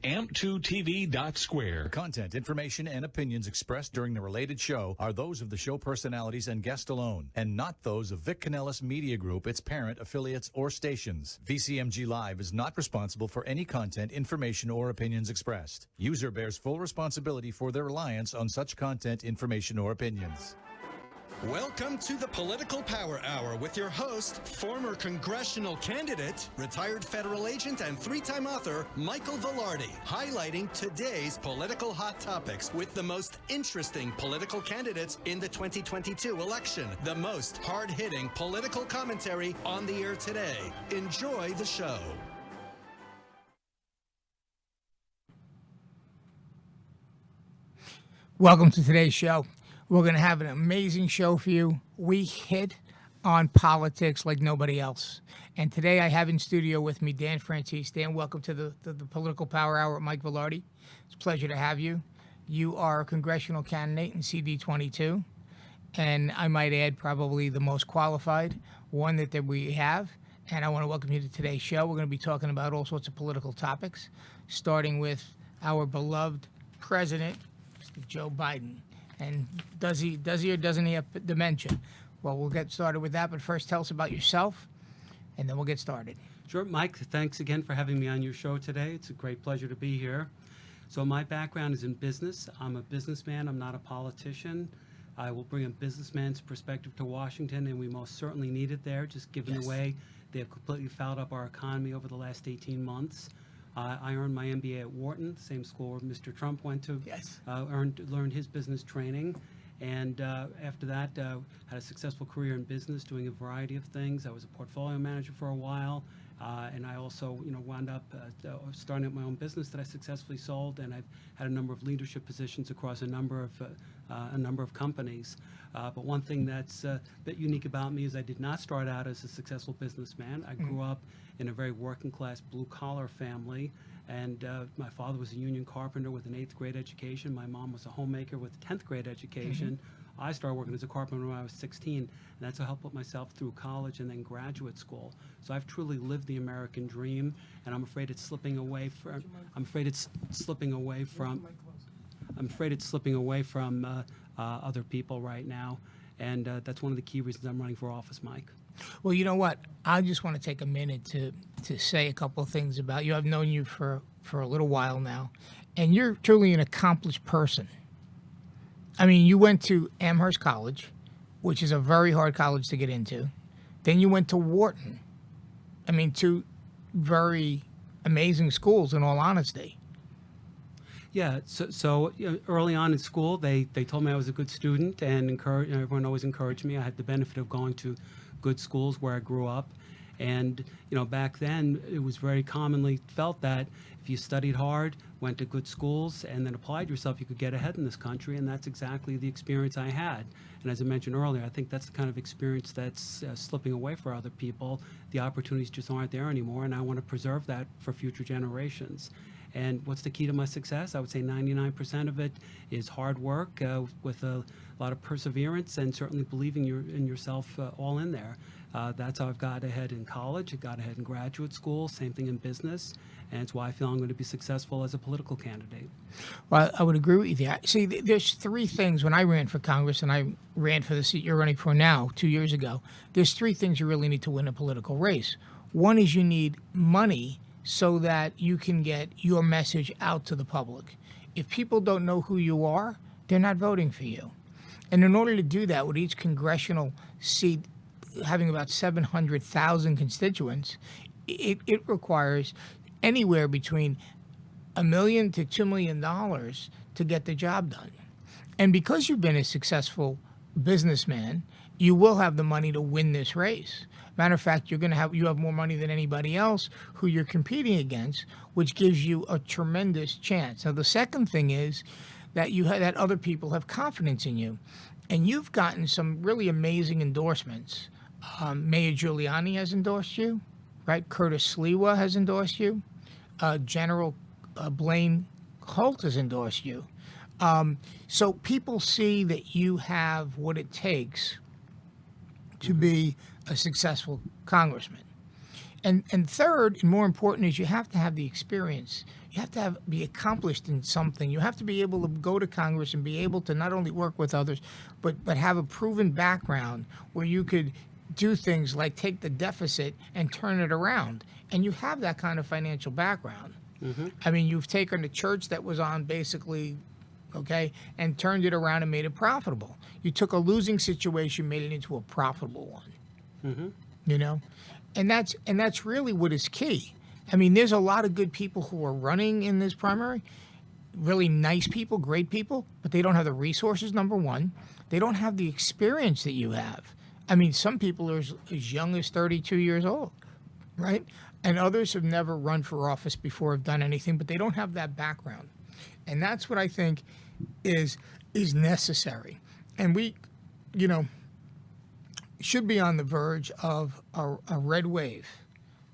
amp2tv.square. Content, information, and opinions expressed during the related show are those of the show personalities and guest alone, and not those of Vic Canellis Media Group, its parent, affiliates, or stations. VCMG Live is not responsible for any content, information, or opinions expressed. User bears full responsibility for their reliance on such content, information, or opinions. Welcome to the Political Power Hour with your host, former congressional candidate, retired federal agent, and three-time author, Michael Valardi, highlighting today's political hot topics with the most interesting political candidates in the 2022 election. The most hard-hitting political commentary on the air today. Enjoy the show. Welcome to today's show. We're going to have an amazing show for you. We hit on politics like nobody else. And today I have in studio with me Dan Franzese. Dan, welcome to the Political Power Hour with Mike Valardi. It's a pleasure to have you. You are a congressional candidate in CD22. And I might add, probably the most qualified one that we have. And I want to welcome you to today's show. We're going to be talking about all sorts of political topics, starting with our beloved president, Mr. Joe Biden. And does he or doesn't he have dementia? Well, we'll get started with that, but first tell us about yourself, and then we'll get started. Sure, Mike, thanks again for having me on your show today. It's a great pleasure to be here. So my background is in business. I'm a businessman. I'm not a politician. I will bring a businessman's perspective to Washington, and we most certainly need it there, just given the way they have completely fouled up our economy over the last 18 months. I earned my MBA at Wharton, same school where Mr. Trump went to. Yes. Learned his business training, and after that, had a successful career in business, doing a variety of things. I was a portfolio manager for a while, and I also, wound up starting up my own business that I successfully sold, and I've had a number of leadership positions across a number of companies. But one thing that's a bit unique about me is I did not start out as a successful businessman. I grew up in a very working-class, blue-collar family, and my father was a union carpenter with an 8th grade education. My mom was a homemaker with a 10th grade education. I started working as a carpenter when I was 16, and that's how I helped put myself through college and then graduate school. So I've truly lived the American dream, and I'm afraid it's slipping away from. Other people right now, and that's one of the key reasons I'm running for office, Mike. Well, you know what? I just want to take a minute to say a couple of things about you. I've known you for a little while now, and you're truly an accomplished person. I mean, you went to Amherst College, which is a very hard college to get into. Then you went to Wharton. I mean, two very amazing schools, in all honesty. Yeah, so early on in school, they told me I was a good student, and everyone always encouraged me. I had the benefit of going to good schools where I grew up, and back then it was very commonly felt that if you studied hard, went to good schools, and then applied yourself, you could get ahead in this country, and that's exactly the experience I had. And as I mentioned earlier, I think that's the kind of experience that's slipping away for other people. The opportunities just aren't there anymore, and I want to preserve that for future generations. And what's the key to my success? I would say 99% of it is hard work with a lot of perseverance and certainly believing in yourself all in there. That's how I've got ahead in college, I got ahead in graduate school, same thing in business, and it's why I feel I'm going to be successful as a political candidate. Well, I would agree with you. See, there's three things when I ran for Congress, and I ran for the seat you're running for now 2 years ago. There's three things you really need to win a political race. One is you need money so that you can get your message out to the public. If people don't know who you are, they're not voting for you. And in order to do that, with each congressional seat having about 700,000 constituents, it requires anywhere between $1 million to $2 million to get the job done. And because you've been a successful businessman, you will have the money to win this race. Matter of fact, you have more money than anybody else who you're competing against, which gives you a tremendous chance. Now, the second thing is that that other people have confidence in you, and you've gotten some really amazing endorsements. Mayor Giuliani has endorsed you, right? Curtis Sliwa has endorsed you. General Blaine Holt has endorsed you. So people see that you have what it takes to be a successful congressman. And third, and more important, is you have to have the experience. You have to be accomplished in something. You have to be able to go to Congress and be able to not only work with others, but have a proven background where you could do things like take the deficit and turn it around. And you have that kind of financial background. I mean, you've taken a church that was on basically, okay, and turned it around and made it profitable. You took a losing situation, made it into a profitable one. You know, and that's really what is key. I mean, there's a lot of good people who are running in this primary, really nice people, great people, but they don't have the resources, number one. They don't have the experience that you have. I mean, some people are as young as 32 years old, right? And others have never run for office before, have done anything, but they don't have that background. And that's what I think is necessary. And we, you know, should be on the verge of a red wave.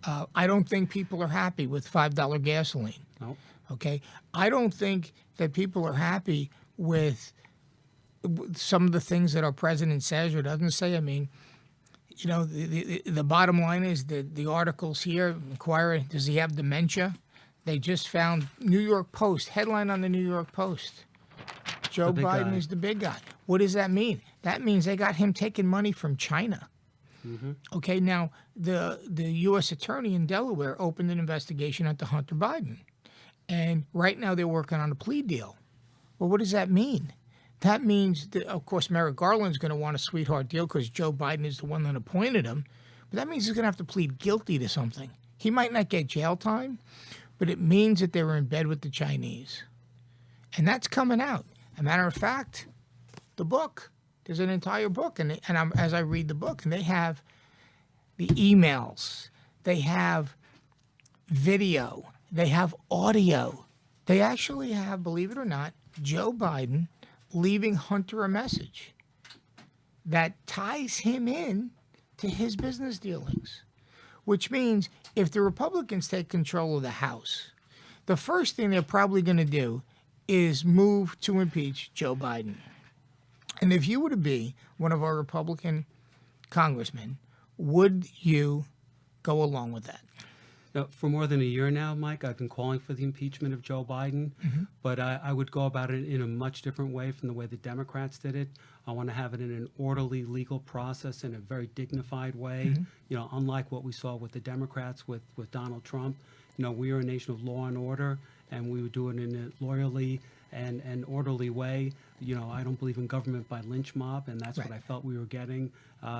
I don't think people are happy with $5 gasoline. Nope. Okay? I don't think that people are happy with some of the things that our president says or doesn't say. I mean, you know, the bottom line is that the articles here inquire, does he have dementia? They just found New York Post, headline on the New York Post. Joe Biden is the big guy. What does that mean? That means they got him taking money from China. Okay, now the U.S. attorney in Delaware opened an investigation into Hunter Biden. And right now they're working on a plea deal. Well, what does that mean? That means, that, of course, Merrick Garland's going to want a sweetheart deal because Joe Biden is the one that appointed him. But that means he's going to have to plead guilty to something. He might not get jail time, but it means that they were in bed with the Chinese. And that's coming out. As a matter of fact, the book, there's an entire book. And as I read the book, and they have the emails, they have video, they have audio. They actually have, believe it or not, Joe Biden leaving Hunter a message that ties him in to his business dealings, which means if the Republicans take control of the House, the first thing they're probably going to do is move to impeach Joe Biden. And if you were to be one of our Republican congressmen, would you go along with that? Now, for more than a year now, Mike, I've been calling for the impeachment of Joe Biden, but I would go about it in a much different way from the way the Democrats did it. I want to have it in an orderly legal process in a very dignified way, you know, unlike what we saw with the Democrats with Donald Trump. You know, we are a nation of law and order, and we would do it in a loyally and orderly way. You know, I don't believe in government by lynch mob, and that's what I felt we were getting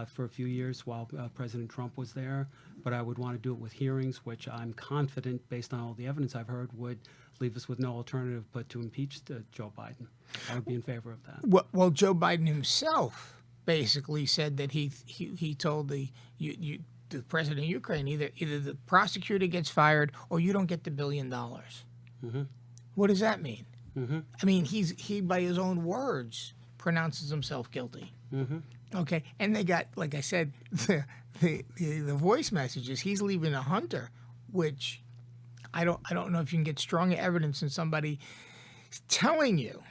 for a few years while President Trump was there. But I would want to do it with hearings, which I'm confident, based on all the evidence I've heard, would leave us with no alternative but to impeach Joe Biden. I would be in favor of that. Well, Joe Biden himself basically said that he told the president of Ukraine, either the prosecutor gets fired or you don't get the $1 billion. What does that mean? I mean, he by his own words pronounces himself guilty. Okay, and they got, like I said, the voice messages. He's leaving a Hunter, which I don't know if you can get stronger evidence in somebody telling you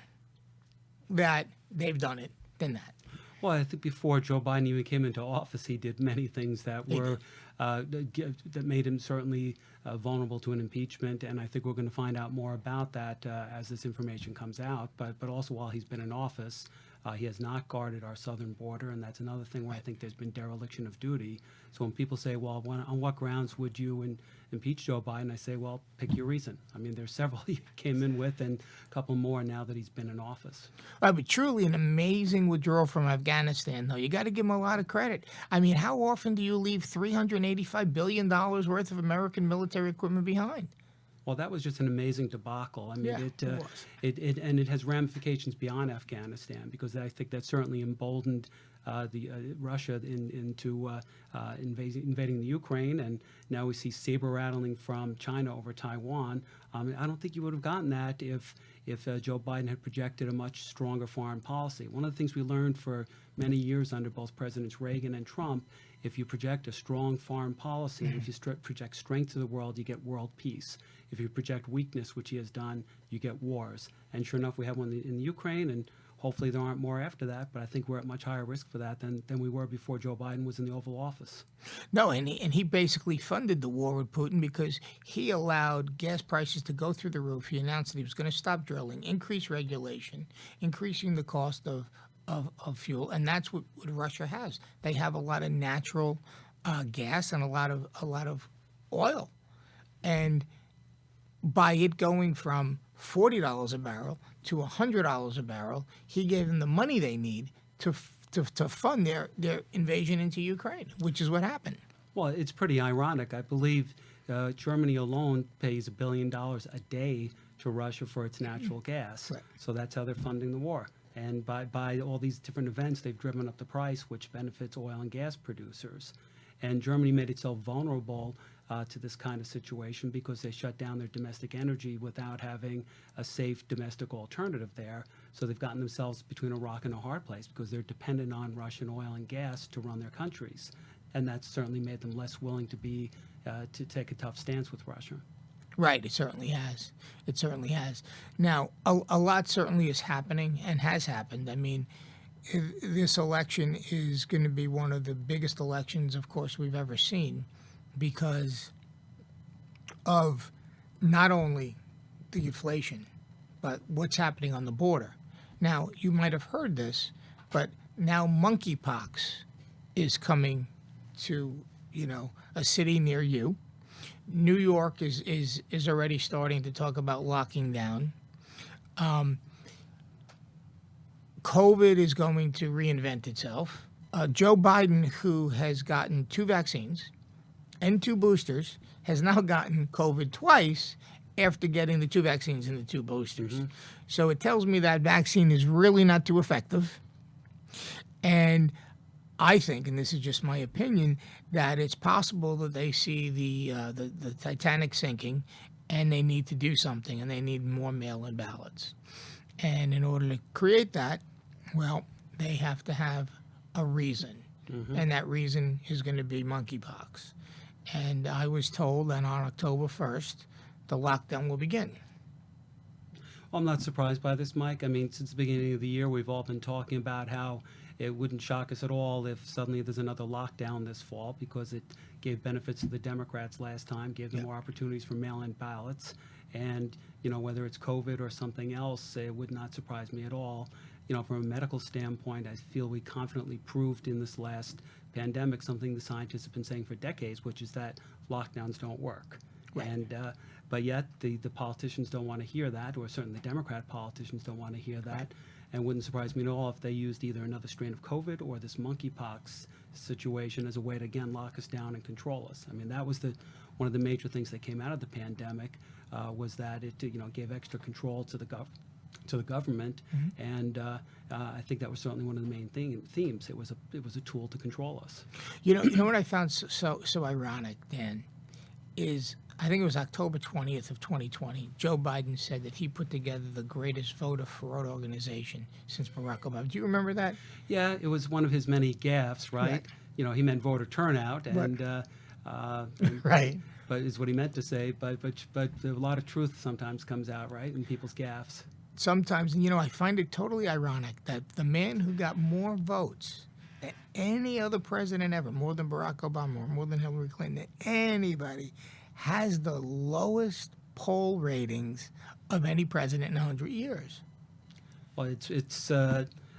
that they've done it than that. Well, I think before Joe Biden even came into office, he did many things that were that made him certainly vulnerable to an impeachment, and I think we're going to find out more about that as this information comes out. But also, while he's been in office, he has not guarded our southern border, and that's another thing where I think there's been dereliction of duty. So when people say, well, on what grounds would you impeach Joe Biden, I say, well, pick your reason. I mean, there's several he came in with and a couple more now that he's been in office. But truly an amazing withdrawal from Afghanistan, though. You got to give him a lot of credit. I mean, how often do you leave $385 billion worth of American military equipment behind? Well, that was just an amazing debacle. I mean, it has ramifications beyond Afghanistan, because I think that certainly emboldened Russia into invading the Ukraine, and now we see saber rattling from China over Taiwan. I don't think you would have gotten that if Joe Biden had projected a much stronger foreign policy. One of the things we learned for many years under both Presidents Reagan and Trump, if you project a strong foreign policy, and if you project strength to the world, you get world peace. If you project weakness, which he has done, you get wars. And sure enough, we have one in the Ukraine, and Hopefully there aren't more after that, but I think we're at much higher risk for that than we were before Joe Biden was in the Oval Office. No, and he basically funded the war with Putin because he allowed gas prices to go through the roof. He announced that he was going to stop drilling, increase regulation, increasing the cost of fuel, and that's what Russia has. They have a lot of natural gas and a lot of oil, and by it going from $40 a barrel to $100 a barrel, he gave them the money they need to fund their invasion into Ukraine, which is what happened. Well, it's pretty ironic. I believe Germany alone pays $1 billion a day to Russia for its natural gas. Right. So that's how they're funding the war. And by all these different events, they've driven up the price, which benefits oil and gas producers. And Germany made itself vulnerable to this kind of situation because they shut down their domestic energy without having a safe domestic alternative there. So they've gotten themselves between a rock and a hard place because they're dependent on Russian oil and gas to run their countries. And that's certainly made them less willing to take a tough stance with Russia. Right, it certainly has. It certainly has. Now, a lot certainly is happening and has happened. I mean, this election is going to be one of the biggest elections, of course, we've ever seen because of not only the inflation, but what's happening on the border. Now, you might have heard this, but now monkeypox is coming to, a city near you. New York is already starting to talk about locking down. COVID is going to reinvent itself. Joe Biden, who has gotten 2 vaccines and 2 boosters, has now gotten COVID twice after getting the 2 vaccines and the 2 boosters. Mm-hmm. So it tells me that vaccine is really not too effective. And I think, and this is just my opinion, that it's possible that they see the Titanic sinking and they need to do something and they need more mail-in ballots. And in order to create that, well, they have to have a reason. Mm-hmm. And that reason is going to be monkeypox. And I was told that on October 1st, the lockdown will begin. Well, I'm not surprised by this, Mike. I mean, since the beginning of the year, we've all been talking about how it wouldn't shock us at all if suddenly there's another lockdown this fall because it gave benefits to the Democrats last time, gave them more opportunities for mail-in ballots. And, whether it's COVID or something else, it would not surprise me at all. From a medical standpoint, I feel we confidently proved in this last pandemic something the scientists have been saying for decades, which is that lockdowns don't work. Right. And but yet the politicians don't want to hear that, or certainly the Democrat politicians don't want to hear that. Right. And wouldn't surprise me at all if they used either another strain of COVID or this monkeypox situation as a way to, again, lock us down and control us. I mean, that was one of the major things that came out of the pandemic was that it gave extra control to the government, mm-hmm. and I think that was certainly one of the main themes. It was a tool to control us. You know what I found so ironic, Dan, is I think it was October 20th of 2020. Joe Biden said that he put together the greatest voter fraud organization since Barack Obama. Do you remember that? Yeah, it was one of his many gaffes, right? He meant voter turnout, and right. But is what he meant to say. But a lot of truth sometimes comes out, right, in people's gaffes. Sometimes, and I find it totally ironic that the man who got more votes than any other president ever, more than Barack Obama, or more than Hillary Clinton, than anybody, has the lowest poll ratings of any president in 100 years. Well, it's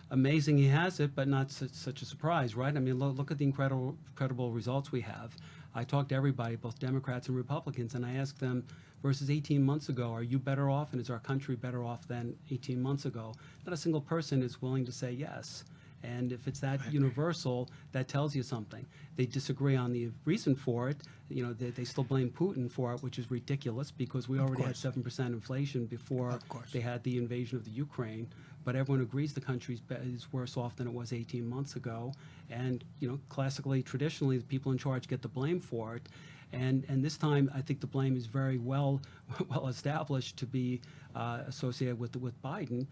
amazing he has it, but not such a surprise, right? I mean, look at the incredible results we have. I talked to everybody, both Democrats and Republicans, and I asked them, versus 18 months ago, are you better off and is our country better off than 18 months ago? Not a single person is willing to say yes. And if it's that universal, that tells you something. They disagree on the reason for it. They still blame Putin for it, which is ridiculous because we already had 7% inflation before they had the invasion of the Ukraine. But everyone agrees the country is worse off than it was 18 months ago. And, classically, traditionally, the people in charge get the blame for it. And this time, I think the blame is very well established to be associated with Biden.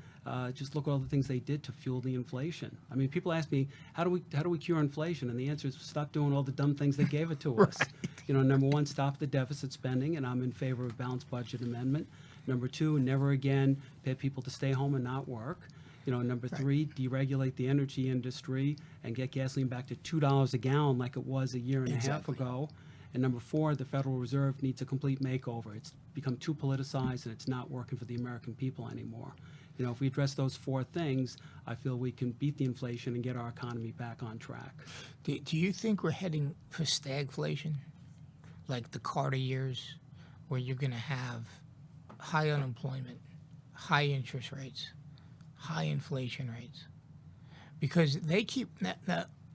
Just look at all the things they did to fuel the inflation. I mean, people ask me, how do we cure inflation? And the answer is stop doing all the dumb things they gave it to us. Number one, stop the deficit spending, and I'm in favor of a balanced budget amendment. Number two, never again pay people to stay home and not work. Number three, deregulate the energy industry and get gasoline back to $2 a gallon like it was a year and a half ago. And number four, the Federal Reserve needs a complete makeover. It's become too politicized and it's not working for the American people anymore. If we address those four things, I feel we can beat the inflation and get our economy back on track. Do you think we're heading for stagflation, like the Carter years, where you're going to have high unemployment, high interest rates, high inflation rates? Because they keep, now,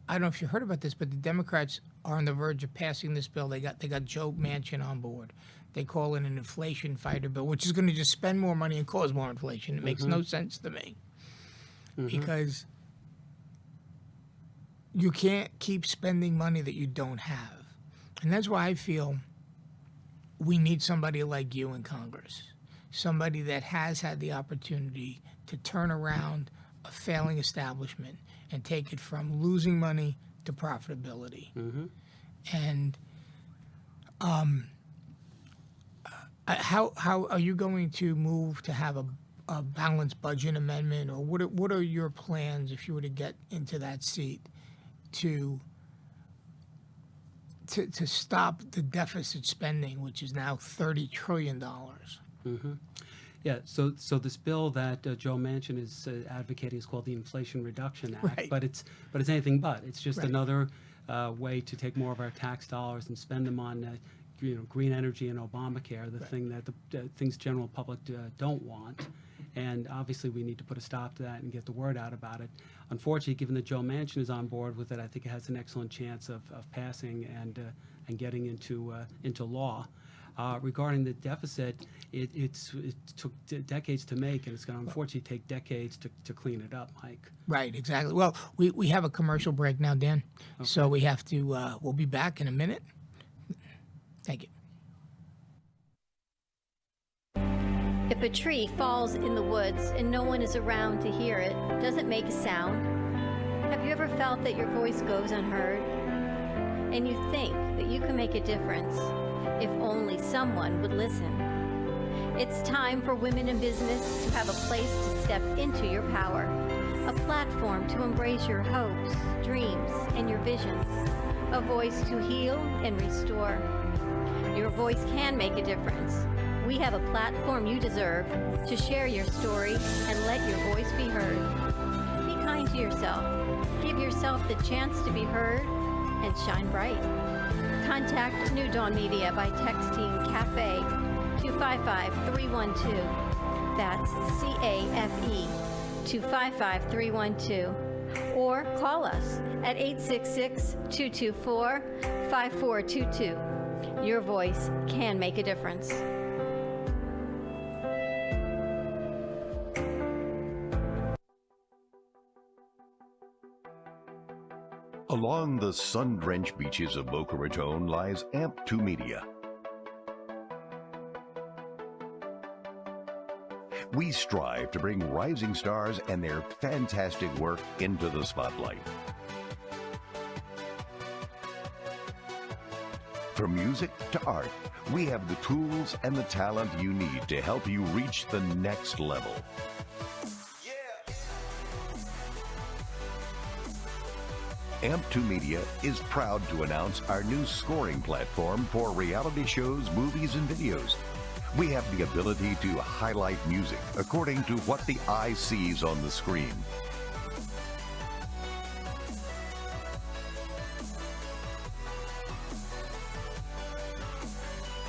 I don't know if you heard about this, but the Democrats are on the verge of passing this bill. They got Joe Manchin on board. They call it an inflation fighter bill, which is going to just spend more money and cause more inflation. It makes no sense to me. Because you can't keep spending money that you don't have. And that's why I feel we need somebody like you in Congress, somebody that has had the opportunity to turn around a failing establishment and take it from losing money to profitability. And how are you going to move to have a balanced budget amendment, or what are your plans if you were to get into that seat to stop the deficit spending, which is now $30 trillion? Yeah, so this bill that Joe Manchin is advocating is called the Inflation Reduction Act, Right. but it's anything but. It's just Right. another way to take more of our tax dollars and spend them on green energy and Obamacare, the thing that the things general public don't want. And obviously we need to put a stop to that and get the word out about it. Unfortunately, given that Joe Manchin is on board with it, I think it has an excellent chance of passing and getting into law. Regarding the deficit, it took decades to make, and it's going to unfortunately take decades to clean it up, Mike. Right, exactly. Well, we have a commercial break now, Dan. Okay. So we have to, we'll be back in a minute. Thank you. If a tree falls in the woods and no one is around to hear it, does it make a sound? Have you ever felt that your voice goes unheard? And you think that you can make a difference if only someone would listen? It's time for women in business to have a place to step into your power, a platform to embrace your hopes, dreams, and your visions, a voice to heal and restore. Your voice can make a difference. We have a platform you deserve to share your story and let your voice be heard. Be kind to yourself. Give yourself the chance to be heard and shine bright. Contact New Dawn Media by texting CAFE to 55312. That's CAFE to 55312. Or call us at 866-224-5422. Your voice can make a difference. Along the sun-drenched beaches of Boca Raton lies AMP2 Media. We strive to bring rising stars and their fantastic work into the spotlight. From music to art, we have the tools and the talent you need to help you reach the next level. AMP2 Media is proud to announce our new scoring platform for reality shows, movies, and videos. We have the ability to highlight music according to what the eye sees on the screen.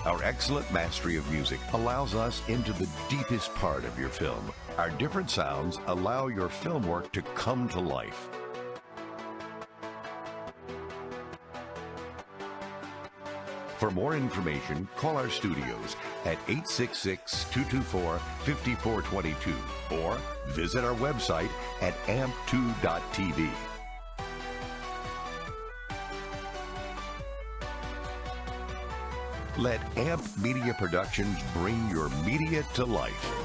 Our excellent mastery of music allows us into the deepest part of your film. Our different sounds allow your film work to come to life. For more information, call our studios at 866-224-5422 or visit our website at amp2.tv. Let AMP Media Productions bring your media to life.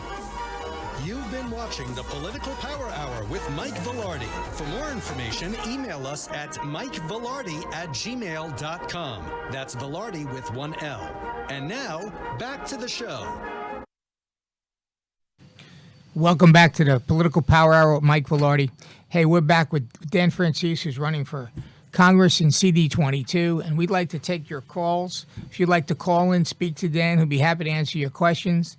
You've been watching the Political Power Hour with Mike Valardi. For more information, email us at mikevalardi@gmail.com. That's Valardi with one L. And now, back to the show. Welcome back to the Political Power Hour with Mike Valardi. Hey, we're back with Dan Franzese, who's running for Congress in CD22, and we'd like to take your calls. If you'd like to call in, speak to Dan, who'd be happy to answer your questions.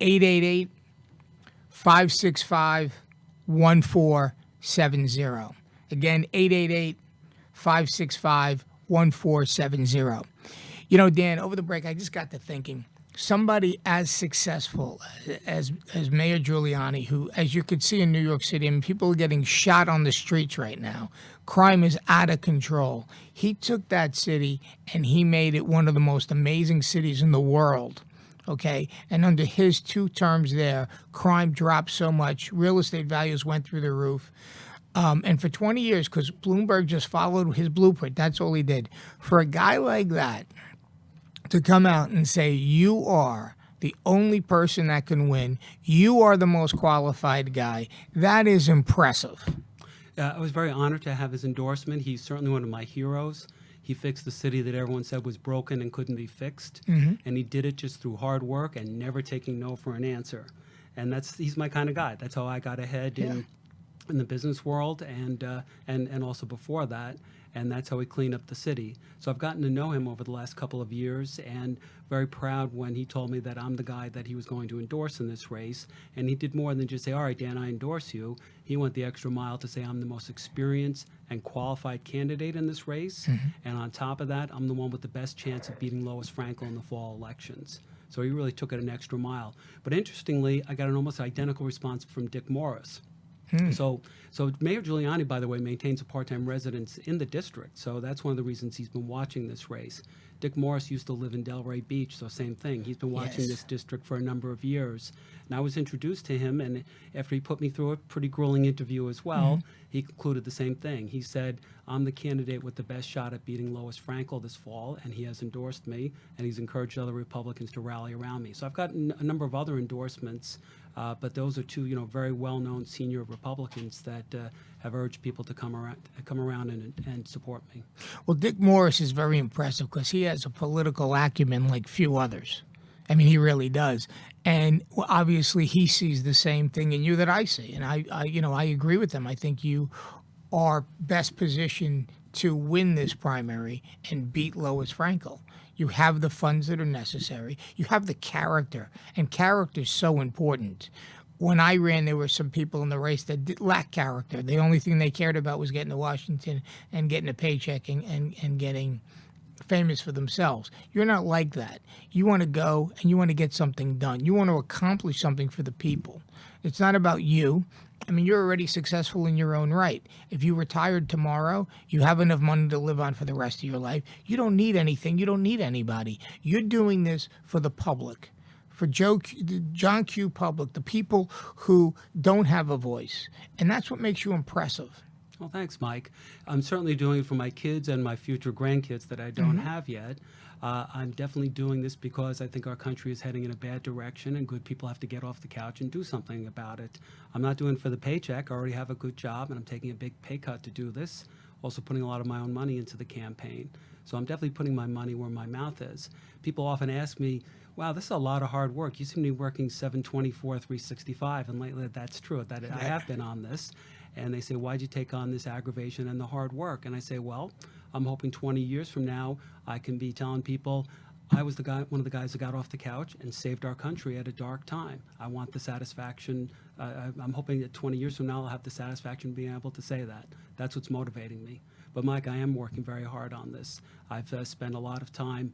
888-565-1470. Again, 888-565-1470. You know, Dan, over the break, I just got to thinking, somebody as successful as Mayor Giuliani, who, as you could see in New York City, I mean, people are getting shot on the streets right now. Crime is out of control. He took that city and he made it one of the most amazing cities in the world. Okay, and under his 2 terms there, crime dropped so much, real estate values went through the roof. And for 20 years, because Bloomberg just followed his blueprint, that's all he did. For a guy like that to come out and say, you are the only person that can win, you are the most qualified guy, that is impressive. I was very honored to have his endorsement. He's certainly one of my heroes. He fixed the city that everyone said was broken and couldn't be fixed. And he did it just through hard work and never taking no for an answer. And he's my kind of guy. That's how I got ahead in the business world and also before that. And that's how he cleaned up the city. So I've gotten to know him over the last couple of years, and very proud when he told me that I'm the guy that he was going to endorse in this race. And he did more than just say, all right, Dan, I endorse you. He went the extra mile to say I'm the most experienced and qualified candidate in this race. And on top of that, I'm the one with the best chance of beating Lois Frankel in the fall elections. So he really took it an extra mile. But interestingly, I got an almost identical response from Dick Morris. So Mayor Giuliani, by the way, maintains a part-time residence in the district. So that's one of the reasons he's been watching this race. Dick Morris used to live in Delray Beach, so same thing. He's been watching this district for a number of years. And I was introduced to him, and after he put me through a pretty grueling interview as well, he concluded the same thing. He said, I'm the candidate with the best shot at beating Lois Frankel this fall, and he has endorsed me, and he's encouraged other Republicans to rally around me. So I've gotten a number of other endorsements, but those are 2, very well-known senior Republicans that have urged people to come around and support me. Well, Dick Morris is very impressive because he has a political acumen like few others. I mean, he really does. And obviously he sees the same thing in you that I see. And I agree with him. I think you are best positioned to win this primary and beat Lois Frankel. You have the funds that are necessary. You have the character, and character is so important. When I ran, there were some people in the race that lacked character. The only thing they cared about was getting to Washington and getting a paycheck and getting famous for themselves. You're not like that. You want to go and you want to get something done. You want to accomplish something for the people. It's not about you. I mean, you're already successful in your own right. If you retired tomorrow, you have enough money to live on for the rest of your life. You don't need anything. You don't need anybody. You're doing this for the public, for the John Q. public, the people who don't have a voice. And that's what makes you impressive. Well, thanks, Mike. I'm certainly doing it for my kids and my future grandkids that I don't have yet. I'm definitely doing this because I think our country is heading in a bad direction and good people have to get off the couch and do something about it. I'm not doing it for the paycheck. I already have a good job and I'm taking a big pay cut to do this. Also putting a lot of my own money into the campaign. So I'm definitely putting my money where my mouth is. People often ask me, wow, this is a lot of hard work. You seem to be working 7/24, 365. And lately that's true. That I have been on this. And they say, why'd you take on this aggravation and the hard work? And I say, well, I'm hoping 20 years from now, I can be telling people I was one of the guys that got off the couch and saved our country at a dark time. I want the satisfaction. I'm hoping that 20 years from now, I'll have the satisfaction of being able to say that. That's what's motivating me. But Mike, I am working very hard on this. I've spent a lot of time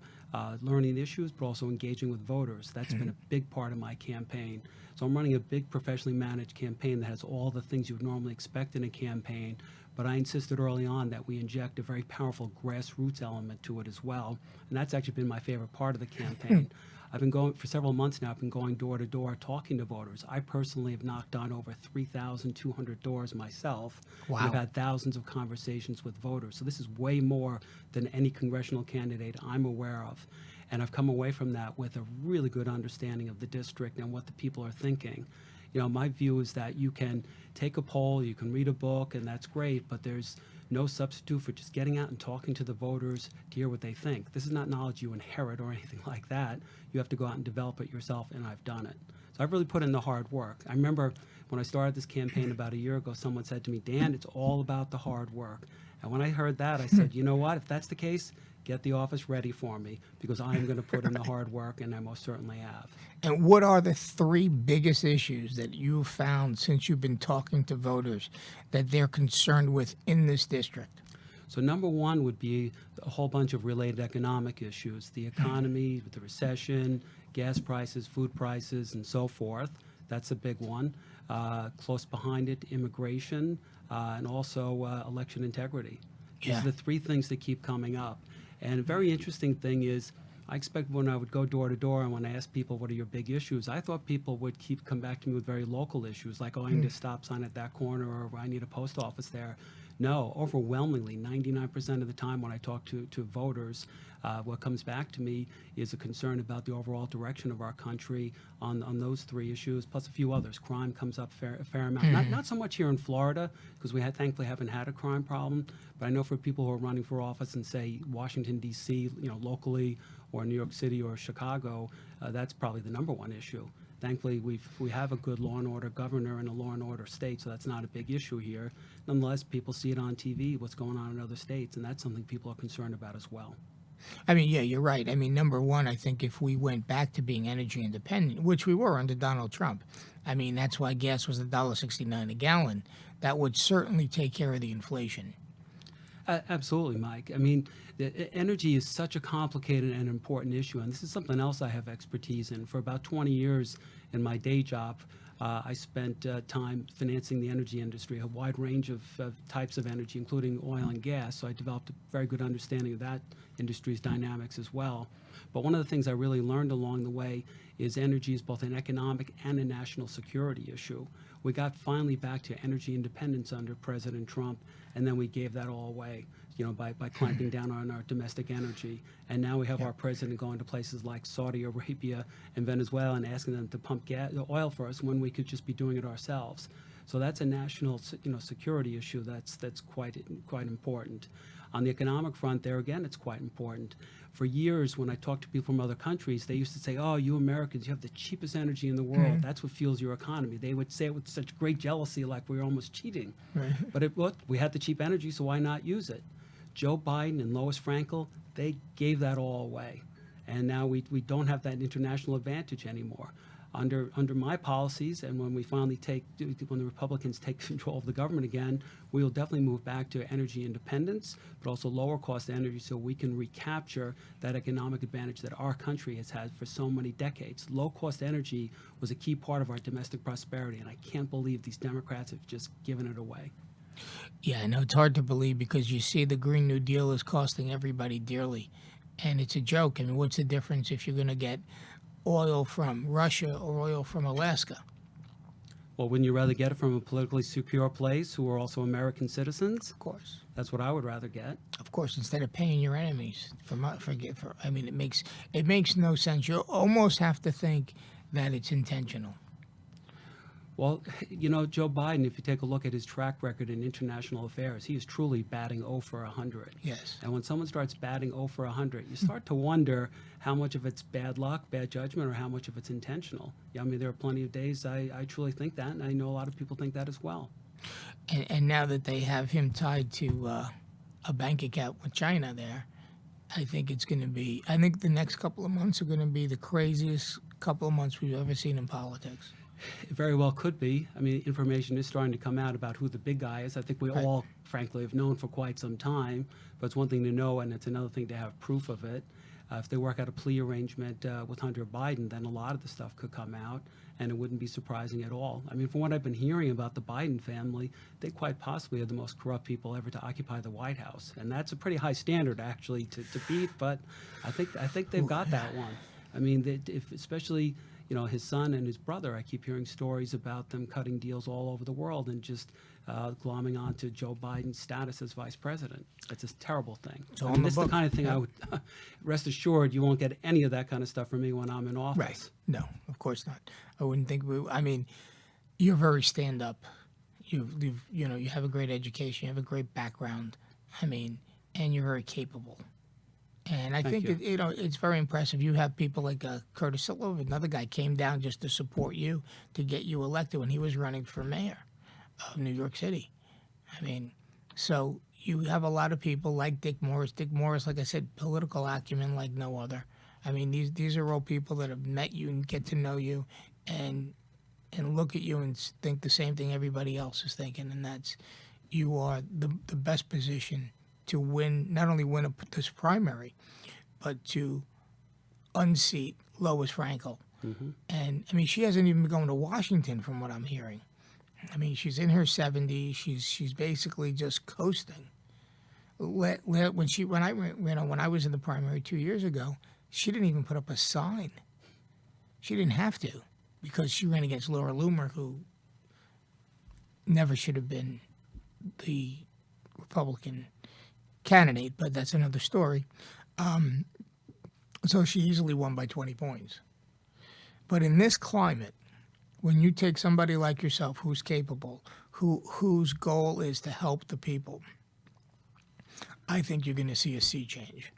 learning the issues, but also engaging with voters. That's been a big part of my campaign. So I'm running a big professionally managed campaign that has all the things you would normally expect in a campaign, but I insisted early on that we inject a very powerful grassroots element to it as well, and that's actually been my favorite part of the campaign. I've been going, for several months now, I've been going door to door talking to voters. I personally have knocked on over 3,200 doors myself. Wow. And I've had thousands of conversations with voters. So this is way more than any congressional candidate I'm aware of. And I've come away from that with a really good understanding of the district and what the people are thinking. You know, my view is that you can take a poll, you can read a book, and that's great, but there's no substitute for just getting out and talking to the voters to hear what they think. This is not knowledge you inherit or anything like that. You have to go out and develop it yourself, and I've done it. So I've really put in the hard work. I remember when I started this campaign about a year ago, someone said to me, Dan, it's all about the hard work. And when I heard that, I said, you know what, if that's the case, get the office ready for me, because I'm going to put in the hard work, and I most certainly have. And what are the three biggest issues that you've found since you've been talking to voters that they're concerned with in this district? So number one would be a whole bunch of related economic issues, the economy, the recession, gas prices, food prices, and so forth. That's a big one. Close behind it, immigration, and also election integrity. These Yeah. are the three things that keep coming up. And a very interesting thing is, I expect when I would go door to door and when I ask people what are your big issues, I thought people would come back to me with very local issues, like, oh, I need a stop sign at that corner, or I need a post office there. No, overwhelmingly, 99% of the time when I talk to voters, what comes back to me is a concern about the overall direction of our country on those three issues, plus a few others. Crime comes up a fair amount. Not so much here in Florida, because we thankfully haven't had a crime problem, but I know for people who are running for office in, say, Washington, D.C., locally, or New York City or Chicago, that's probably the number one issue. Thankfully, we have a good law and order governor and a law and order state, so that's not a big issue here. Nonetheless, people see it on TV, what's going on in other states, and that's something people are concerned about as well. I mean, yeah, you're right. I mean, number one, I think if we went back to being energy independent, which we were under Donald Trump, I mean, that's why gas was $1.69 a gallon. That would certainly take care of the inflation. Absolutely, Mike. I mean, energy is such a complicated and important issue, and this is something else I have expertise in. For about 20 years in my day job, I spent time financing the energy industry, a wide range of types of energy, including oil and gas, so I developed a very good understanding of that industry's dynamics as well. But one of the things I really learned along the way is energy is both an economic and a national security issue. We got finally back to energy independence under President Trump, and then we gave that all away, by clamping down on our domestic energy. And now we have our president going to places like Saudi Arabia and Venezuela and asking them to pump oil for us when we could just be doing it ourselves. So that's a national, security issue that's quite important. On the economic front, there again, it's quite important. For years, when I talked to people from other countries, they used to say, oh, you Americans, you have the cheapest energy in the world. That's what fuels your economy. They would say it with such great jealousy, like we were almost cheating. Right. But we had the cheap energy, so why not use it? Joe Biden and Lois Frankel, they gave that all away. And now we don't have that international advantage anymore. Under my policies, and when the Republicans take control of the government again, we will definitely move back to energy independence, but also lower cost energy, so we can recapture that economic advantage that our country has had for so many decades. Low cost energy was a key part of our domestic prosperity, and I can't believe these Democrats have just given it away. Yeah, I know it's hard to believe because you see the Green New Deal is costing everybody dearly. And it's a joke. I mean, what's the difference if you're going to get oil from Russia or oil from Alaska? Well, wouldn't you rather get it from a politically secure place who are also American citizens? Of course. That's what I would rather get. Of course, instead of paying your enemies. I mean, it makes no sense. You almost have to think that it's intentional. Well, Joe Biden, if you take a look at his track record in international affairs, he is truly batting 0 for 100. Yes. And when someone starts batting 0 for 100, you start to wonder how much of it's bad luck, bad judgment, or how much of it's intentional. Yeah, I mean, there are plenty of days I truly think that, and I know a lot of people think that as well. And now that they have him tied to a bank account with China there, I think the next couple of months are going to be the craziest couple of months we've ever seen in politics. It very well could be. I mean, information is starting to come out about who the big guy is. I think we all, frankly, have known for quite some time, but it's one thing to know, and it's another thing to have proof of it. If they work out a plea arrangement with Hunter Biden, then a lot of the stuff could come out, and it wouldn't be surprising at all. I mean, from what I've been hearing about the Biden family, they quite possibly are the most corrupt people ever to occupy the White House, and that's a pretty high standard, actually, to beat. But I think they've got that one. I mean, especially his son and his brother, I keep hearing stories about them cutting deals all over the world and just glomming onto Joe Biden's status as vice president. It's a terrible thing. This is the kind of thing I would, rest assured, you won't get any of that kind of stuff from me when I'm in office. Right. No, of course not. I wouldn't think you're very stand-up. You have a great education, you have a great background. I mean, and you're very capable. And I Thank think you. it's very impressive. You have people like Curtis Silva, another guy, came down just to support you to get you elected when he was running for mayor of New York City. I mean, so you have a lot of people like Dick Morris. Dick Morris, like I said, political acumen like no other. I mean, these are all people that have met you and get to know you, and look at you and think the same thing everybody else is thinking, and that's you are the best position to win, not only win this primary, but to unseat Lois Frankel. And I mean, she hasn't even been going to Washington, from what I'm hearing. I mean, she's in her 70s. She's basically just coasting. When I was in the primary 2 years ago, she didn't even put up a sign. She didn't have to, because she ran against Laura Loomer, who never should have been the Republican candidate, but that's another story. So she easily won by 20 points. But in this climate, when you take somebody like yourself who's capable, whose goal is to help the people, I think you're going to see a sea change.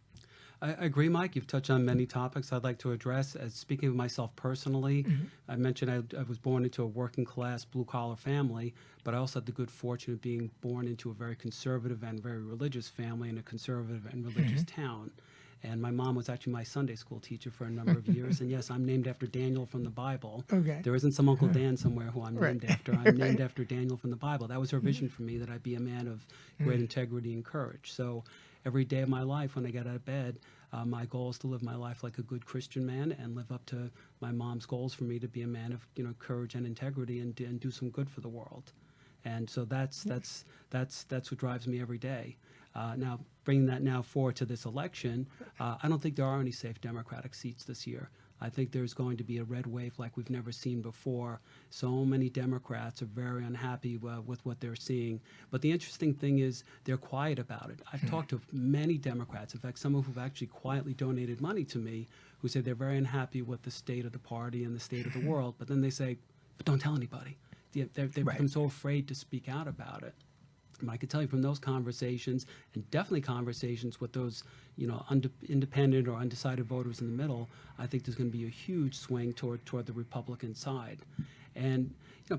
I agree, Mike. You've touched on many topics I'd like to address. As speaking of myself personally, I mentioned I was born into a working class, blue collar family, but I also had the good fortune of being born into a very conservative and very religious family in a conservative and religious town. And my mom was actually my Sunday school teacher for a number of years. And yes, I'm named after Daniel from the Bible. Okay. There isn't some Uncle Dan somewhere who I'm named after. I'm named Right. after Daniel from the Bible. That was her vision for me, that I'd be a man of great integrity and courage. So every day of my life when I get out of bed, my goal is to live my life like a good Christian man and live up to my mom's goals for me to be a man of courage and integrity and do some good for the world. And so that's what drives me every day. Now, bringing that now forward to this election, I don't think there are any safe Democratic seats this year. I think there's going to be a red wave like we've never seen before. So many Democrats are very unhappy with what they're seeing. But the interesting thing is they're quiet about it. I've talked to many Democrats, in fact, some of who've actually quietly donated money to me, who say they're very unhappy with the state of the party and the state of the world. But then they say, but don't tell anybody. They've become so afraid to speak out about it. But I can tell you from those conversations, and definitely conversations with those, independent or undecided voters in the middle, I think there's going to be a huge swing toward the Republican side. And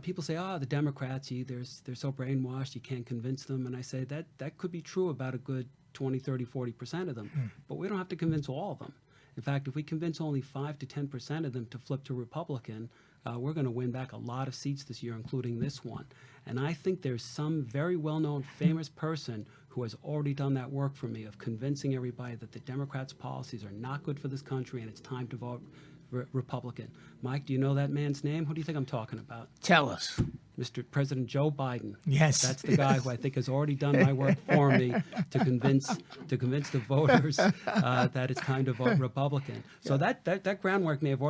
people say, the Democrats, they're so brainwashed, you can't convince them. And I say that could be true about a good 20, 30, 40% of them. But we don't have to convince all of them. In fact, if we convince only 5 to 10% of them to flip to Republican, we're going to win back a lot of seats this year, including this one. And I think there's some very well-known, famous person who has already done that work for me of convincing everybody that the Democrats' policies are not good for this country and it's time to vote Republican. Mike, do you know that man's name? Who do you think I'm talking about? Tell us. Mr. President Joe Biden. Yes. That's the guy who I think has already done my work for me to convince the voters that it's time to vote Republican. So that groundwork may have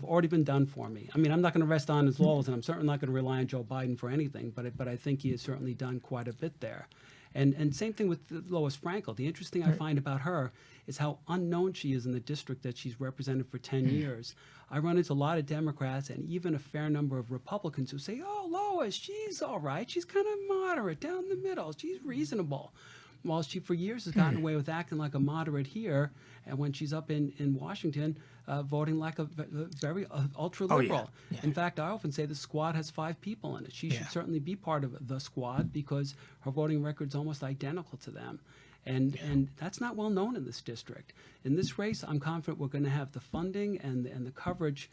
already been done for me. I mean, I'm not going to rest on his laurels, and I'm certainly not going to rely on Joe Biden for anything, but I think he has certainly done quite a bit there. And same thing with Lois Frankel. The interesting I find about her is how unknown she is in the district that she's represented for 10 years. I run into a lot of Democrats and even a fair number of Republicans who say, Lois, she's all right. She's kind of moderate, down the middle. She's reasonable. While she for years has gotten away with acting like a moderate here, and when she's up in Washington, voting like a very ultra-liberal. Yeah. In fact, I often say the squad has 5 people in it. She should certainly be part of the squad because her voting record's almost identical to them. And that's not well known in this district. In this race, I'm confident we're going to have the funding and the coverage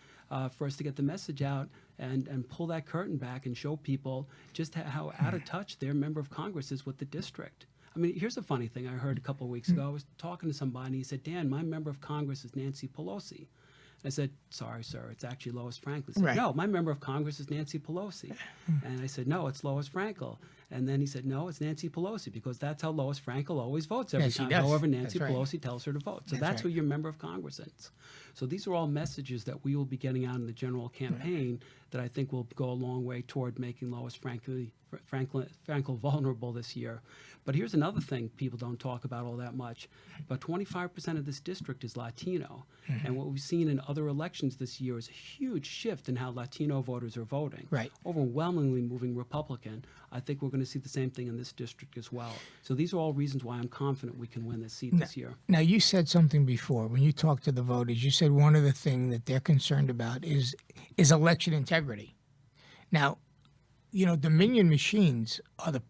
for us to get the message out and pull that curtain back and show people just how out of touch their member of Congress is with the district. I mean, here's a funny thing I heard a couple of weeks ago. I was talking to somebody, and he said, Dan, my member of Congress is Nancy Pelosi. I said, sorry, sir, it's actually Lois Frankel. He said, Right. no, my member of Congress is Nancy Pelosi. And I said, no, it's Lois Frankel. And then he said, no, it's Nancy Pelosi, because that's how Lois Frankel always votes every Yes, she time, does. however Nancy That's right. Pelosi tells her to vote. So That's that's who right. your member of Congress is. So these are all messages that we will be getting out in the general campaign that I think will go a long way toward making Lois Frankel frankly vulnerable this year. But here's another thing people don't talk about all that much. About 25% of this district is Latino. And what we've seen in other elections this year is a huge shift in how Latino voters are voting. Right. Overwhelmingly moving Republican. I think we're going to see the same thing in this district as well. So these are all reasons why I'm confident we can win this seat this year. Now, you said something before when you talked to the voters. You said one of the things that they're concerned about is election integrity. Now, you know, Dominion machines are the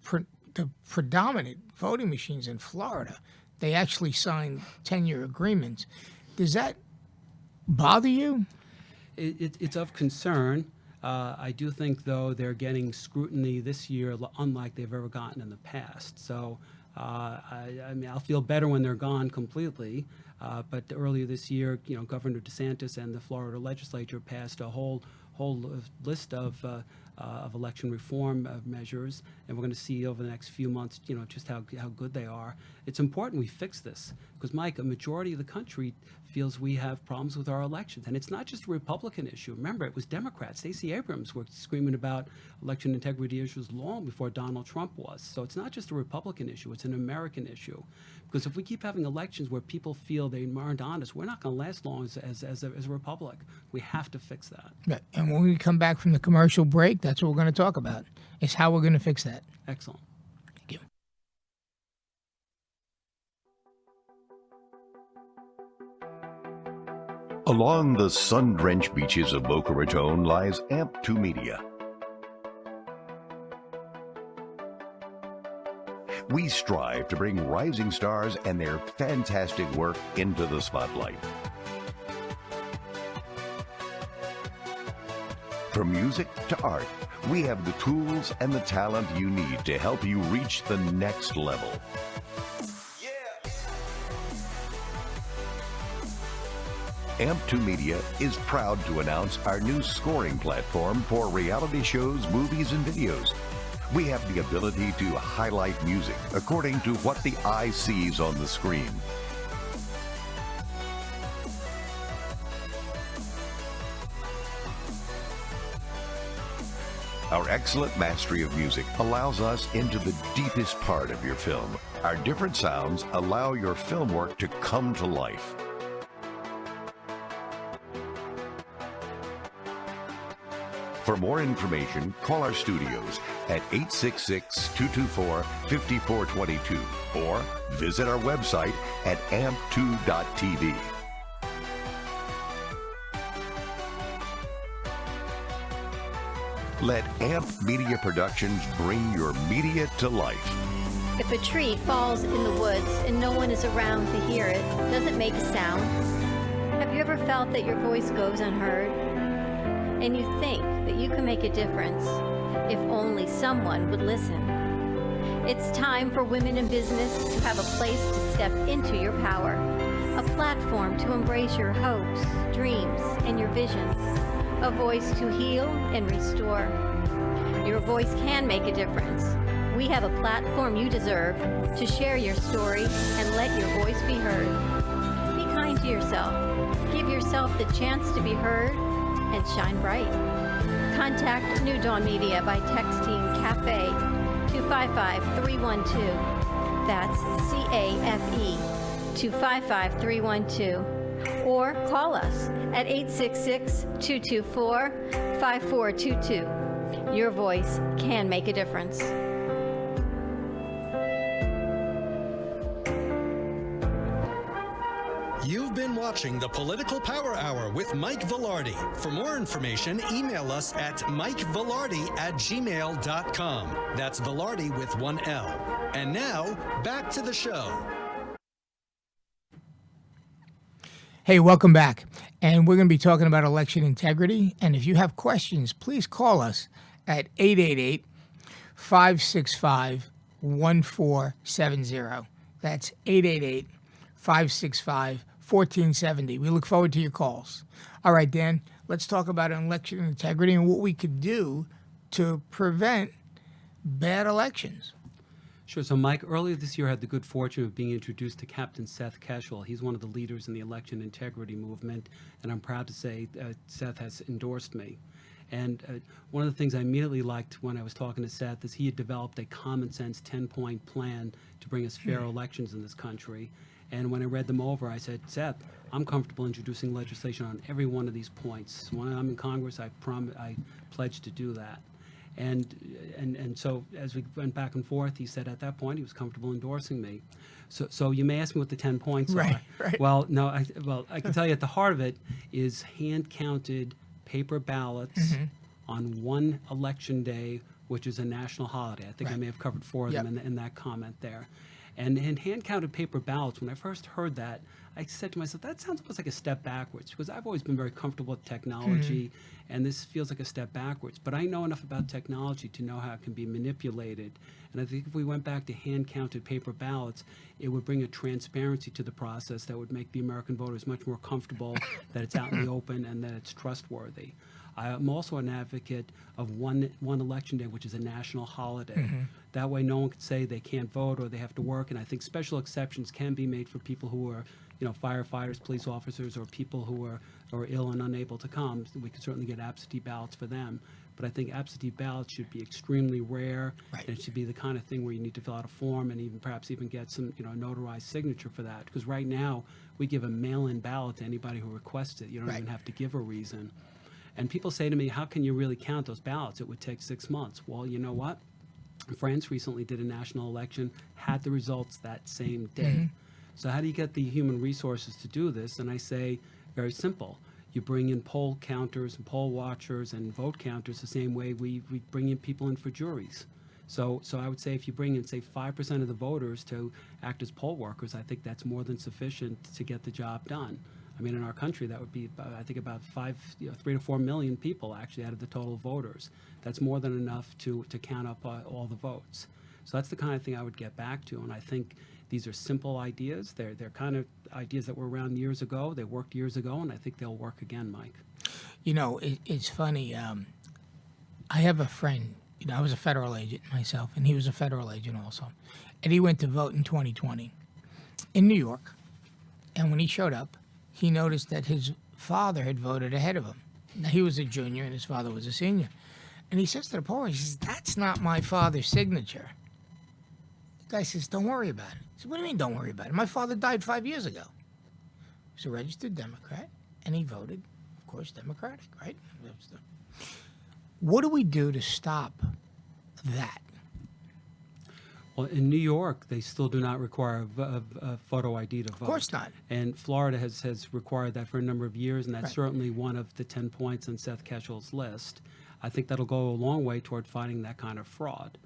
predominant voting machines in Florida. They actually signed 10-year agreements. Does that bother you? It's of concern. I do think, though, they're getting scrutiny this year unlike they've ever gotten in the past. So, I mean, I'll feel better when they're gone completely. But earlier this year, you know, Governor DeSantis and the Florida legislature passed a whole list of election reform measures, and we're going to see over the next few months, you know, just how good they are. It's important we fix this because, Mike, a majority of the country feels we have problems with our elections, and it's not just a Republican issue. Remember, it was Democrats. Stacey Abrams were screaming about election integrity issues long before Donald Trump was. So it's not just a Republican issue; it's an American issue. Because if we keep having elections where people feel they aren't honest, we're not going to last long as a republic. We have to fix that. Yeah. And when we come back from the commercial break, that's what we're going to talk about, is how we're going to fix that. Excellent. Thank you. Along the sun-drenched beaches of Boca Raton lies AMP2 Media. We strive to bring rising stars and their fantastic work into the spotlight. From music to art, we have the tools and the talent you need to help you reach the next level. AMP2 Media is proud to announce our new scoring platform for reality shows, movies, and videos. We have the ability to highlight music according to what the eye sees on the screen. Our excellent mastery of music allows us into the deepest part of your film. Our different sounds allow your film work to come to life. For more information, call our studios at 866-224-5422 or visit our website at amp2.tv. Let AMP Media Productions bring your media to life. If a tree falls in the woods and no one is around to hear it, does it make a sound? Have you ever felt that your voice goes unheard? And you think that you can make a difference if only someone would listen. It's time for women in business to have a place to step into your power, a platform to embrace your hopes, dreams, and your visions, a voice to heal and restore. Your voice can make a difference. We have a platform you deserve to share your story and let your voice be heard. Be kind to yourself. Give yourself the chance to be heard and shine bright. Contact New Dawn Media by texting CAFE to 55312. That's CAFE to 55312. Or call us at 866-224-5422. Your voice can make a difference. You've been watching the Political Power Hour with Mike Valardi. For more information, email us at mikevalardi@gmail.com. That's Valardi with one L. And now, back to the show. Hey, welcome back. And we're going to be talking about election integrity. And if you have questions, please call us at 888-565-1470. That's 888-565-1470. We look forward to your calls. All right, Dan, let's talk about election integrity and what we could do to prevent bad elections. Sure. So, Mike, earlier this year I had the good fortune of being introduced to Captain Seth Keshel. He's one of the leaders in the election integrity movement, and I'm proud to say Seth has endorsed me. And one of the things I immediately liked when I was talking to Seth is he had developed a common sense 10-point plan to bring us fair elections in this country. And when I read them over, I said, Seth, I'm comfortable introducing legislation on every one of these points. When I'm in Congress, I pledge to do that. And so as we went back and forth, he said at that point he was comfortable endorsing me. So you may ask me what the 10 points are. Right. Well, no, I can tell you at the heart of it is hand-counted paper ballots on one election day, which is a national holiday. I think I may have covered 4 of them in that comment there. And in hand-counted paper ballots, when I first heard that, I said to myself, that sounds almost like a step backwards, because I've always been very comfortable with technology, and this feels like a step backwards. But I know enough about technology to know how it can be manipulated. And I think if we went back to hand-counted paper ballots, it would bring a transparency to the process that would make the American voters much more comfortable that it's out in the open and that it's trustworthy. I'm also an advocate of one election day, which is a national holiday. That way no one could say they can't vote or they have to work. And I think special exceptions can be made for people who are, firefighters, police officers, or people who are ill and unable to come. We could certainly get absentee ballots for them. But I think absentee ballots should be extremely rare. And it should be the kind of thing where you need to fill out a form and perhaps even get some, notarized signature for that. Because right now, we give a mail-in ballot to anybody who requests it. You don't even have to give a reason. And people say to me, how can you really count those ballots? It would take 6 months. Well, you know what? France recently did a national election, had the results that same day. So how do you get the human resources to do this? And I say, very simple. You bring in poll counters and poll watchers and vote counters the same way we bring in people in for juries. So I would say if you bring in, say, 5% of the voters to act as poll workers, I think that's more than sufficient to get the job done. I mean, in our country, that would be, I think, about 3 to 4 million people actually out of the total voters. That's more than enough to count up all the votes. So that's the kind of thing I would get back to. And I think these are simple ideas. They're kind of ideas that were around years ago. They worked years ago, and I think they'll work again, Mike. It's funny. I have a friend. I was a federal agent myself, and he was a federal agent also. And he went to vote in 2020 in New York. And when he showed up, he noticed that his father had voted ahead of him. Now, he was a junior and his father was a senior. And he says to the poll, he says, that's not my father's signature. The guy says, don't worry about it. He said, what do you mean don't worry about it? My father died 5 years ago. He's a registered Democrat, and he voted, of course, Democratic, right? What do we do to stop that? Well, in New York, they still do not require a photo ID to vote. Of course not. And Florida has required that for a number of years, and that's certainly one of the 10 points on Seth Keshel's list. I think that'll go a long way toward fighting that kind of fraud.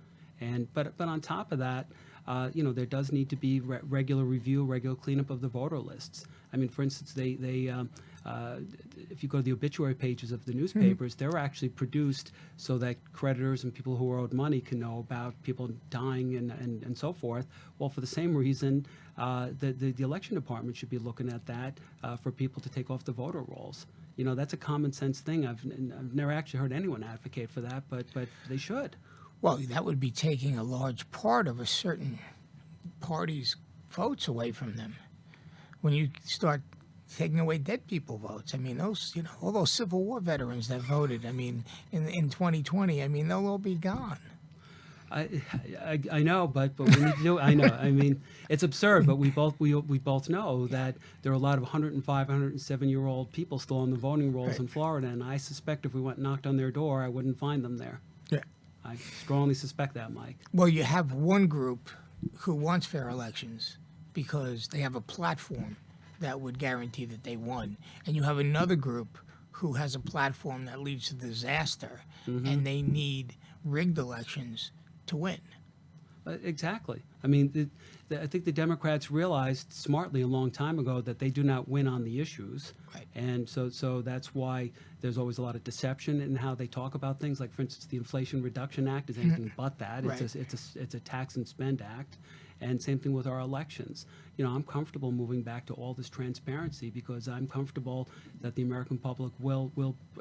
But on top of that, there does need to be regular review, regular cleanup of the voter lists. I mean, for instance, if you go to the obituary pages of the newspapers, they're actually produced so that creditors and people who are owed money can know about people dying and so forth. Well, for the same reason, the election department should be looking at that for people to take off the voter rolls. That's a common sense thing. I've never actually heard anyone advocate for that, but they should. Well, that would be taking a large part of a certain party's votes away from them. When you start taking away dead people votes, I mean, those, all those Civil War veterans that voted, I mean, in 2020, I mean, they'll all be gone. I know, but we need to do it. I know. I mean, it's absurd, but we both know that there are a lot of 105, 107-year-old people still on the voting rolls in Florida, and I suspect if we went and knocked on their door, I wouldn't find them there. Yeah. I strongly suspect that, Mike. Well, you have one group who wants fair elections because they have a platform that would guarantee that they won, and you have another group who has a platform that leads to disaster, and they need rigged elections to win. Exactly. I mean, I think the Democrats realized smartly a long time ago that they do not win on the issues. Right. And so that's why there's always a lot of deception in how they talk about things. Like, for instance, the Inflation Reduction Act is anything but that. Right. It's a tax and spend act. And same thing with our elections. I'm comfortable moving back to all this transparency because I'm comfortable that the American public will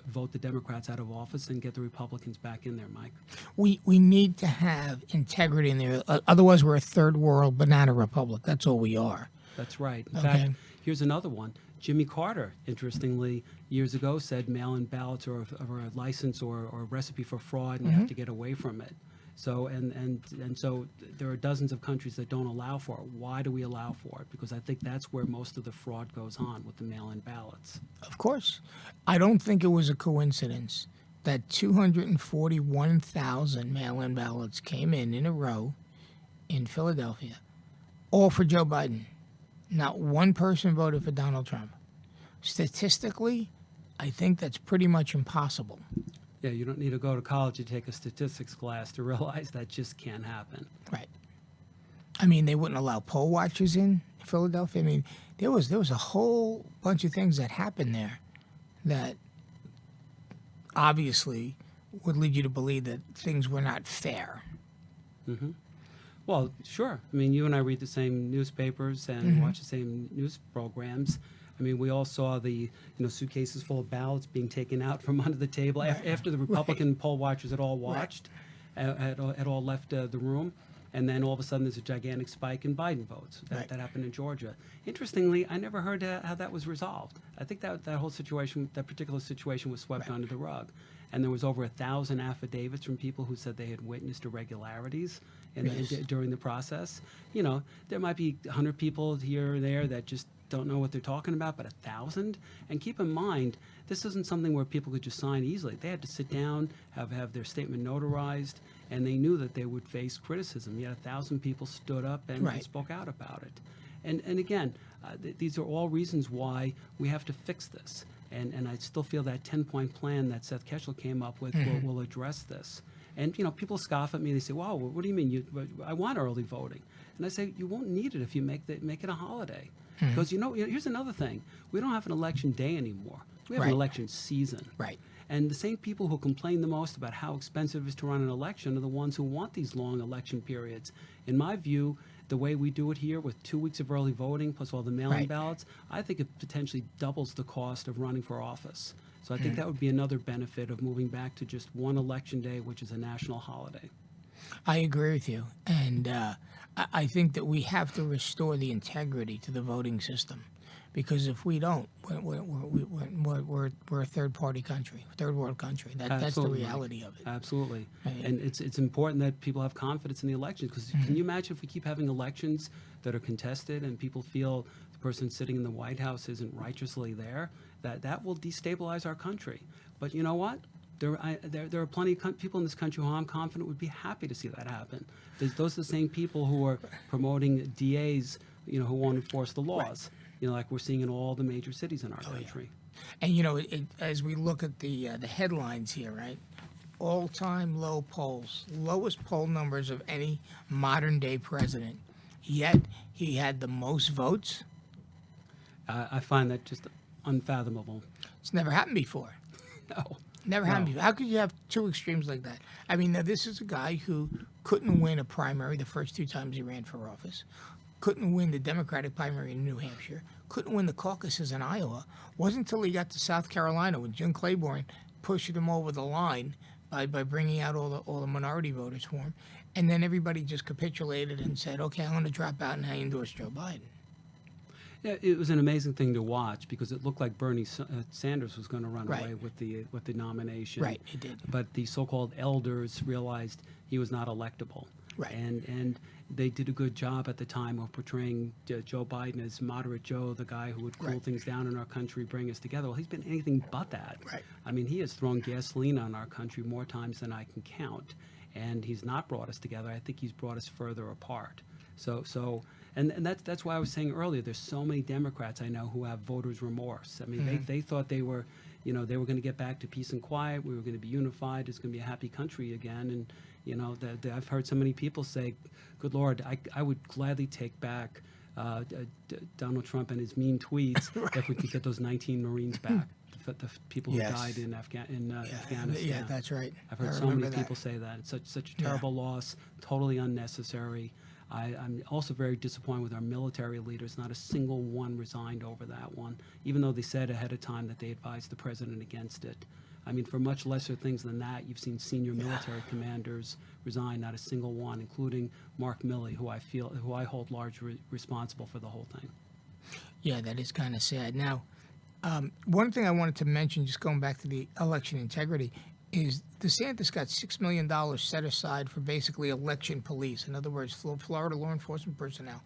vote the Democrats out of office and get the Republicans back in there, Mike. We need to have integrity in there. Otherwise, we're a third world banana republic. That's all we are. That's right. In Okay. fact, Here's another one. Jimmy Carter, interestingly, years ago said mail-in ballots are a license or a recipe for fraud, and you have to get away from it. So and so there are dozens of countries that don't allow for it. Why do we allow for it? Because I think that's where most of the fraud goes on with the mail-in ballots. Of course. I don't think it was a coincidence that 241,000 mail-in ballots came in a row in Philadelphia, all for Joe Biden. Not one person voted for Donald Trump. Statistically, I think that's pretty much impossible. Yeah, you don't need to go to college to take a statistics class to realize that just can't happen. Right. I mean, they wouldn't allow poll watchers in Philadelphia. I mean, there was a whole bunch of things that happened there that obviously would lead you to believe that things were not fair. Well, sure. I mean, you and I read the same newspapers and watch the same news programs. I mean, we all saw the suitcases full of ballots being taken out from under the table after the Republican poll watchers had all watched, had all left the room, and then all of a sudden there's a gigantic spike in Biden votes. That happened in Georgia. Interestingly, I never heard how that was resolved. I think that whole situation, that particular situation, was swept under the rug, and there was over 1,000 affidavits from people who said they had witnessed irregularities during the process. You know, there might be 100 people here or there that just don't know what they're talking about, but 1,000? And keep in mind, this isn't something where people could just sign easily. They had to sit down, have their statement notarized, and they knew that they would face criticism. Yet 1,000 people stood up and spoke out about it. And again, these are all reasons why we have to fix this. And I still feel that 10-point plan that Seth Keshel came up with will address this. And people scoff at me. They say, "Wow, what do you mean? I want early voting." And I say, "You won't need it if you make it a holiday." Because here's another thing: we don't have an election day anymore. We have an election season. Right. And the same people who complain the most about how expensive it is to run an election are the ones who want these long election periods. In my view, the way we do it here with 2 weeks of early voting plus all the mail-in ballots, I think it potentially doubles the cost of running for office. So I think that would be another benefit of moving back to just one election day, which is a national holiday. I agree with you. And I think that we have to restore the integrity to the voting system. Because if we don't, we're a third-party country, third-world country. That's the reality of it. Absolutely. And it's important that people have confidence in the elections. Because can you imagine if we keep having elections that are contested and people feel the person sitting in the White House isn't righteously there, that will destabilize our country. But you know what? There are plenty of people in this country who I'm confident would be happy to see that happen. Those are the same people who are promoting DAs, who won't enforce the laws. Like we're seeing in all the major cities in our country. And as we look at the headlines here, right? All-time low polls, lowest poll numbers of any modern-day president. Yet he had the most votes. I find that just unfathomable. It's never happened before. No. Never happened before. How could you have two extremes like that? I mean, now this is a guy who couldn't win a primary the first 2 times he ran for office. Couldn't win the Democratic primary in New Hampshire, couldn't win the caucuses in Iowa. Wasn't until he got to South Carolina when Jim Claiborne pushed him over the line by bringing out all the minority voters for him. And then everybody just capitulated and said, okay, I'm going to drop out and I endorse Joe Biden. Yeah, it was an amazing thing to watch because it looked like Bernie Sanders was going to run away with the nomination. Right, he did. But the so-called elders realized he was not electable. Right. And they did a good job at the time of portraying Joe Biden as moderate Joe, the guy who would cool things down in our country, bring us together. Well, he's been anything but that. Right. I mean, he has thrown gasoline on our country more times than I can count, and he's not brought us together. I think he's brought us further apart. And that's why I was saying earlier, there's so many Democrats I know who have voters' remorse. I mean, they thought they were going to get back to peace and quiet. We were going to be unified. It's going to be a happy country again. And I've heard so many people say, "Good Lord, I would gladly take back Donald Trump and his mean tweets if we could get those 19 Marines back, the people who died in Afghanistan." Yeah, that's right. I've heard so many people say that. It's such a terrible loss, totally unnecessary. I'm also very disappointed with our military leaders. Not a single one resigned over that one, even though they said ahead of time that they advised the president against it. I mean, for much lesser things than that, you've seen senior military commanders resign, not a single one, including Mark Milley, who I hold largely responsible for the whole thing. Yeah, that is kind of sad. Now, one thing I wanted to mention, just going back to the election integrity, is DeSantis got $6 million set aside for basically election police. In other words, Florida law enforcement personnel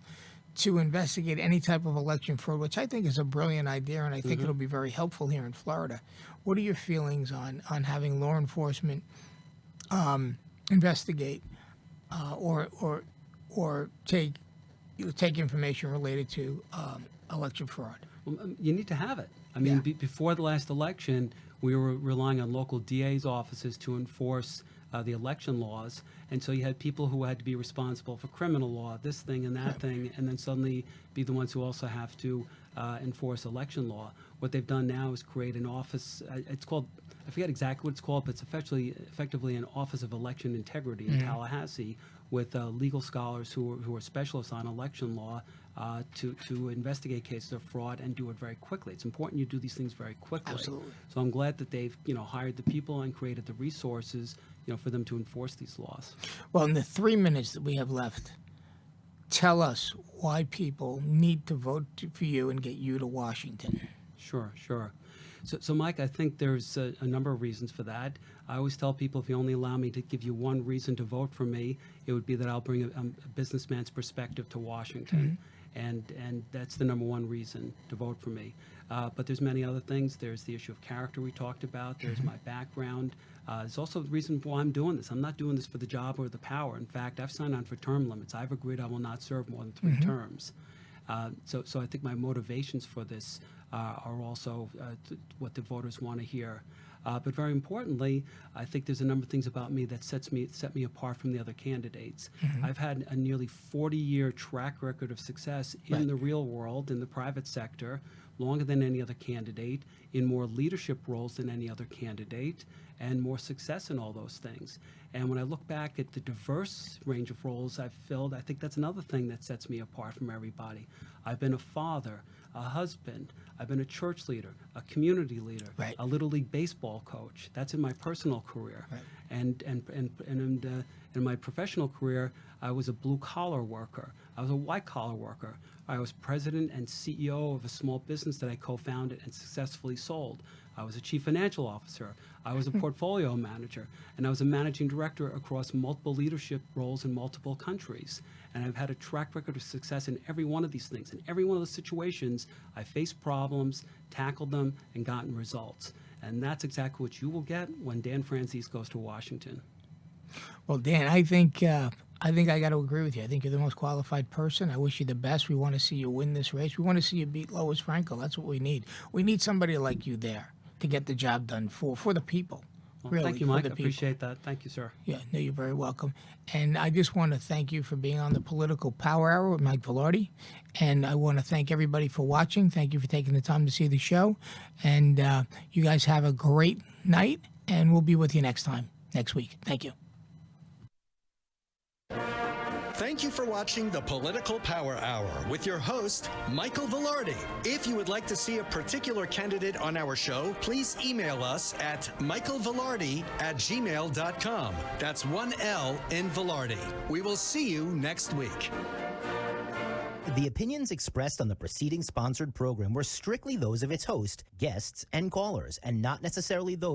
to investigate any type of election fraud, which I think is a brilliant idea, and I think it'll be very helpful here in Florida. What are your feelings on having law enforcement investigate or take information related to election fraud? Well, you need to have it. I mean, before the last election, we were relying on local DA's offices to enforce the election laws. And so you had people who had to be responsible for criminal law, this thing and that thing, and then suddenly be the ones who also have to enforce election law. What they've done now is create an office. It's called, I forget exactly what it's called, but it's effectively an Office of Election Integrity in Tallahassee, with legal scholars who are specialists on election law to investigate cases of fraud and do it very quickly. It's important you do these things very quickly. Absolutely. So I'm glad that they've hired the people and created the resources for them to enforce these laws. Well, in the 3 minutes that we have left, tell us why people need to vote for you and get you to Washington. Sure. So Mike, I think there's a number of reasons for that. I always tell people, if you only allow me to give you one reason to vote for me, it would be that I'll bring a businessman's perspective to Washington. And that's the number one reason to vote for me. But there's many other things. There's the issue of character we talked about. There's my background. There's also the reason why I'm doing this. I'm not doing this for the job or the power. In fact, I've signed on for term limits. I've agreed I will not serve more than 3 terms. So I think my motivations for this are also what the voters want to hear. But very importantly, I think there's a number of things about me that set me apart from the other candidates. I've had a nearly 40-year track record of success in the real world, in the private sector, longer than any other candidate, in more leadership roles than any other candidate, and more success in all those things. And when I look back at the diverse range of roles I've filled, I think that's another thing that sets me apart from everybody. I've been a father, a husband, I've been a church leader, a community leader, a Little League baseball coach. That's in my personal career. And in my professional career, I was a blue-collar worker. I was a white-collar worker. I was president and CEO of a small business that I co-founded and successfully sold. I was a chief financial officer. I was a portfolio manager. And I was a managing director across multiple leadership roles in multiple countries. And I've had a track record of success in every one of these things. In every one of those situations, I faced problems, tackled them, and gotten results. And that's exactly what you will get when Dan Franzese goes to Washington. Well, Dan, I think I got to agree with you. I think you're the most qualified person. I wish you the best. We want to see you win this race. We want to see you beat Lois Franco. That's what we need. We need somebody like you there to get the job done for the people. Well, really, thank you, Mike. I appreciate that. Thank you, sir. Yeah, no, you're very welcome. And I just want to thank you for being on the Political Power Hour with Mike Valardi. And I want to thank everybody for watching. Thank you for taking the time to see the show. And you guys have a great night, and we'll be with you next week. Thank you. Thank you for watching the Political Power Hour with your host, Michael Valardi. If you would like to see a particular candidate on our show, please email us at michaelvalardi@gmail.com. That's 1 L in Valardi. We will see you next week. The opinions expressed on the preceding sponsored program were strictly those of its host, guests, and callers, and not necessarily those